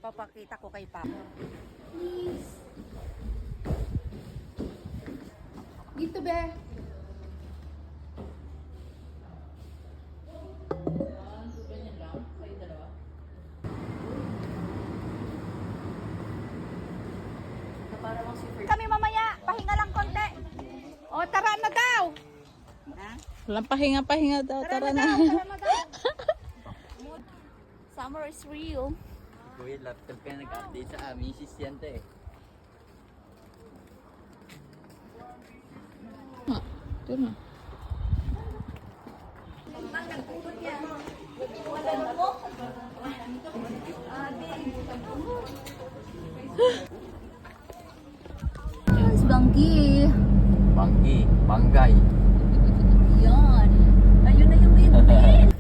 Papakita ko kay Papa. Please. Dito, be. Kami mamaya, pahinga lang konti. O, tara na daw. Walang pahinga daw. Tara na. Tara na daw. Summer is real. Kuya, laptop ka nag-update sa amin, sis yan to eh. Ito na. Yes, Banggi. Banggi, banggay. Yan. Ayun na yung windmill.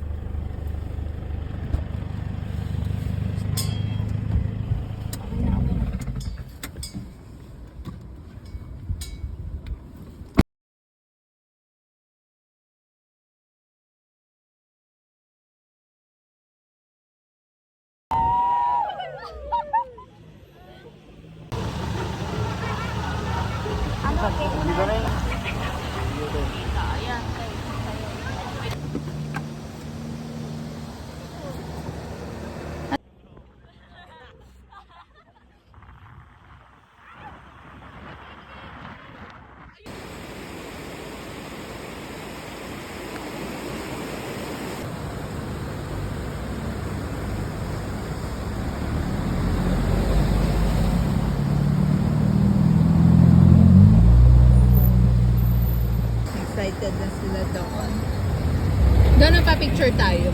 Ano, okay, Excited na sila doon. Doon ang pa-picture tayo.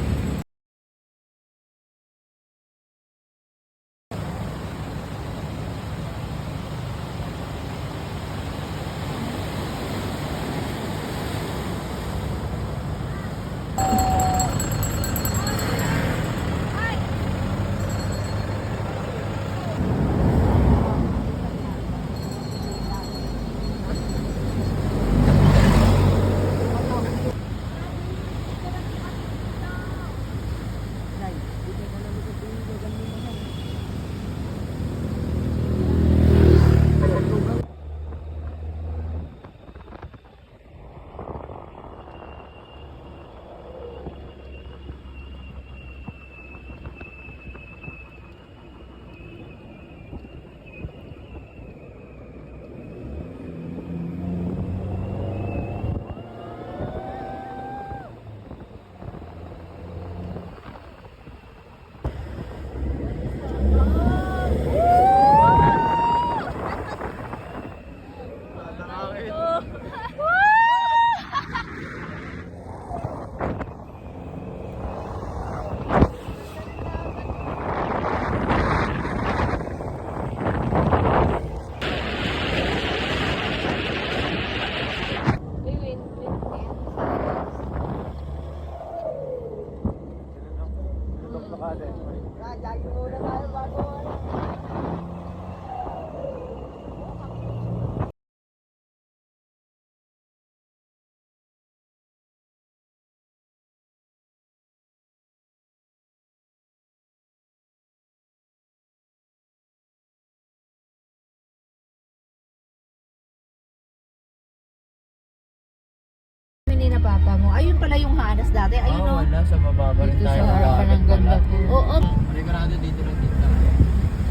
Ni na papa mo. Ayun pala yung hanas dati. Ayun Oo, o. wala. Sa baba pa rin Dito tayo. sa harapan ng ganda po. Oo. Maligurado dito lang dito.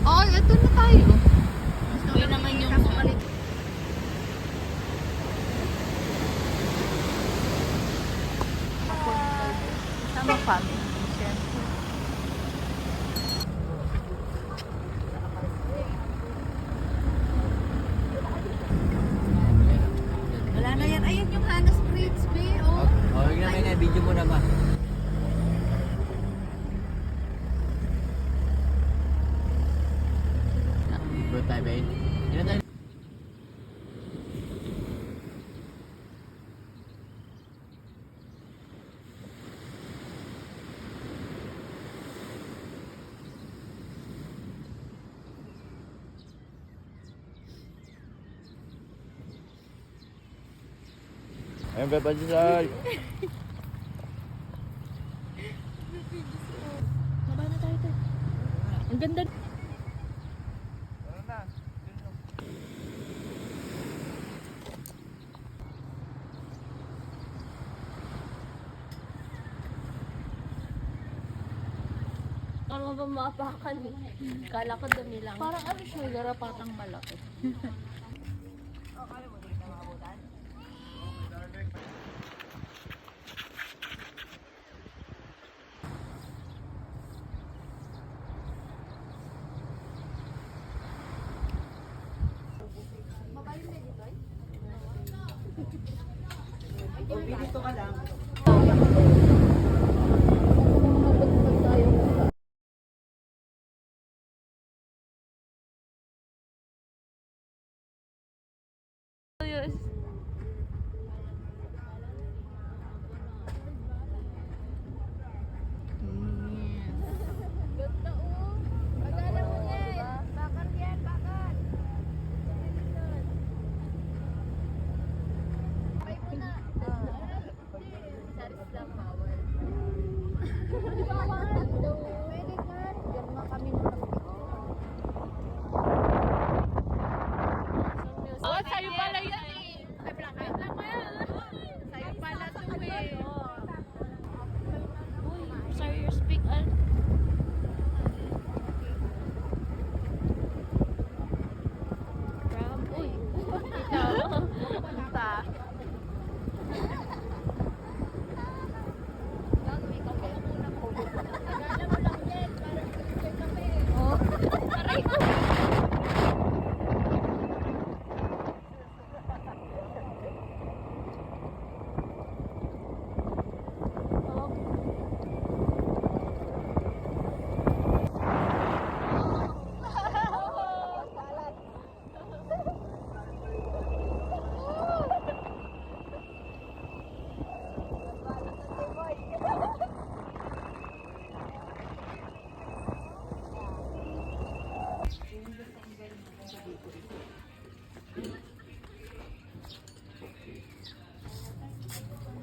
Oh, ito na tayo. Yun naman yung Sama family. Siyempre. Wala na yan. Ayun yung Hanas Bridge, be. Oh. Huwag na kayo na. Video mo na ba? Good time, eh. Yun na tayo. Ayun, Pepa Gisal. Baba na tayo. Ang ganda. Parang ba mapakan eh. Kala ko dumi lang. Parang ano siya, garapatang malaki. Oh, sa'yo pala yan eh. Ay, plakay lang mo yan. Sa'yo pala to eh. Uy, sorry, you speak al. Crab, uy. Ikaw. Ta. Oh, aray ko.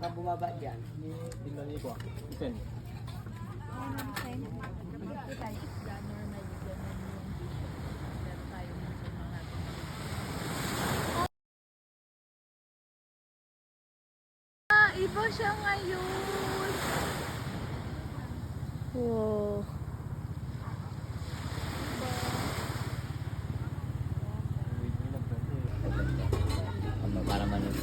Saan bumaba dyan? Ipen. Iba siya ngayon. Wow. Para man yung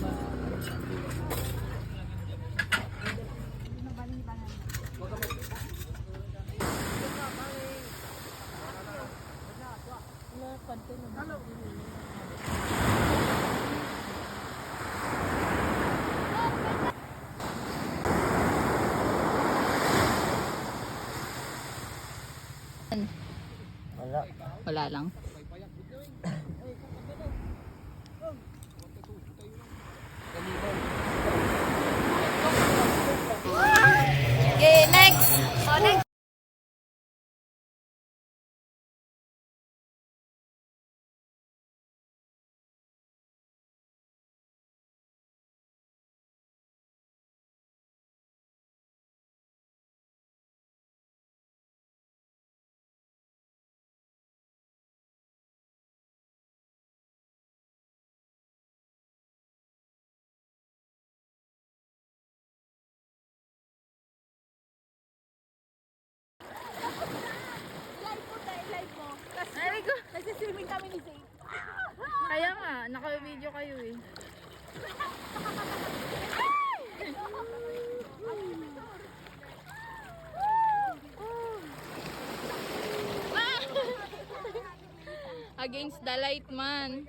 wala. Wala lang. Okay, next. Oh, next. Ay, ko. Nagsiswimming kami ni Zane. Kaya nga, naka-video kayo eh. Against the light man.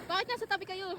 Bakit nasa tabi kayo?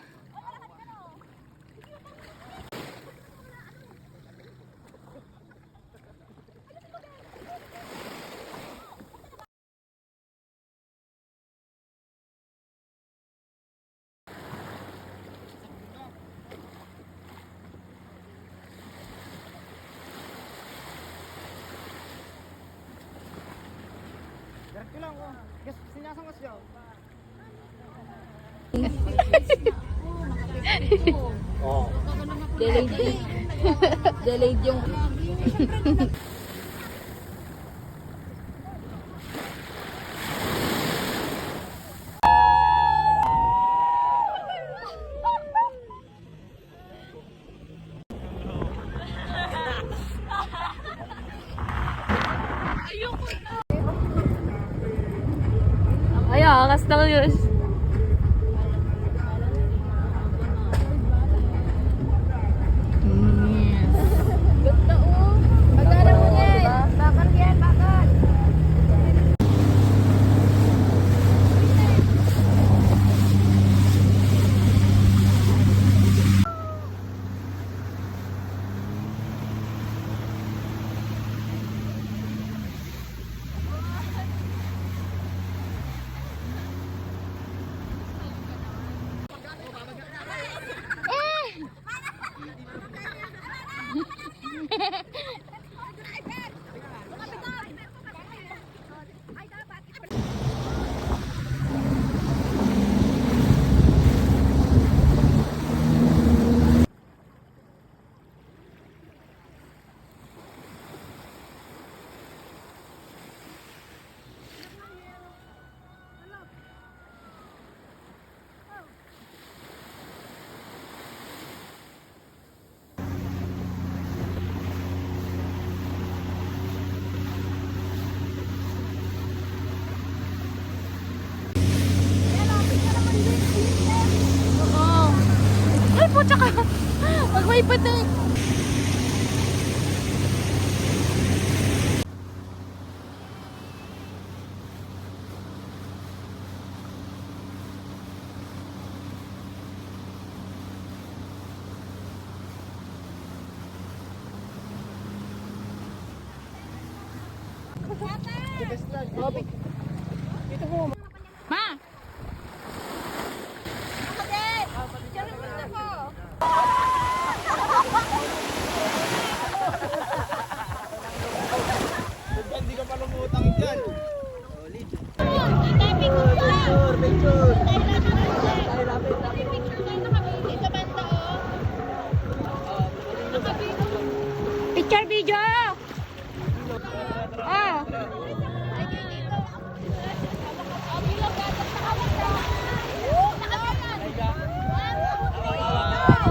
Delayed. Delayed yung Angas na yun. Ganda oh. Magana mo yan. Bakal yan, bakal. Oo. Ay po, tsaka. Pag may patik. Ma! Hindi ka pa lumutang dyan. Picture video. Oh.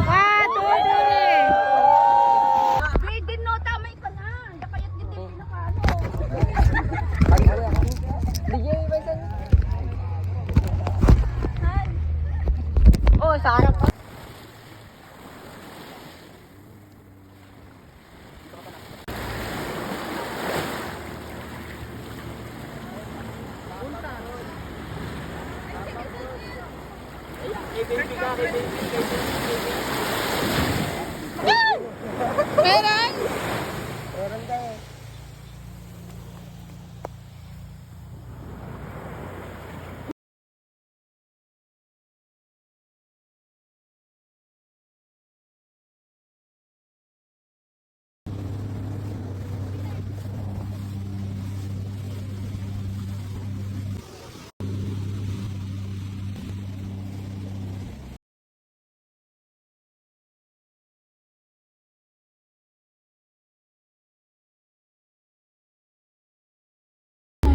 One, two, three. Wait, din no, tamay ka na. Dakayat din din pinakaano. Oh, sa harap. Meron?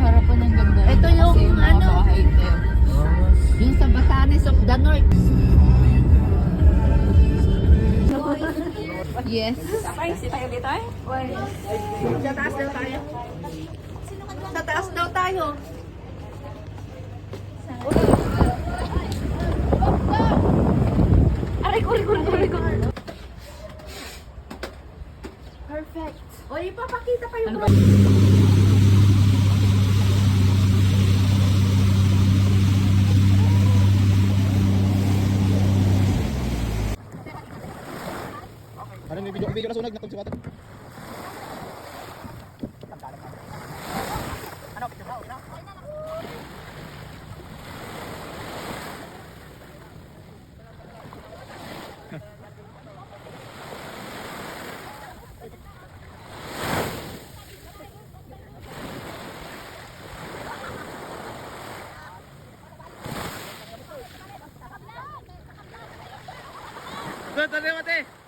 Harapan ng ganda. Ito yung ano, yung sa Batanes of the North. Yes. Sa taas daw tayo. Sa taas daw tayo. Aray ko. Perfect. O, ipapakita pa yung Ano may video na sunag na si Water. Dali, mate.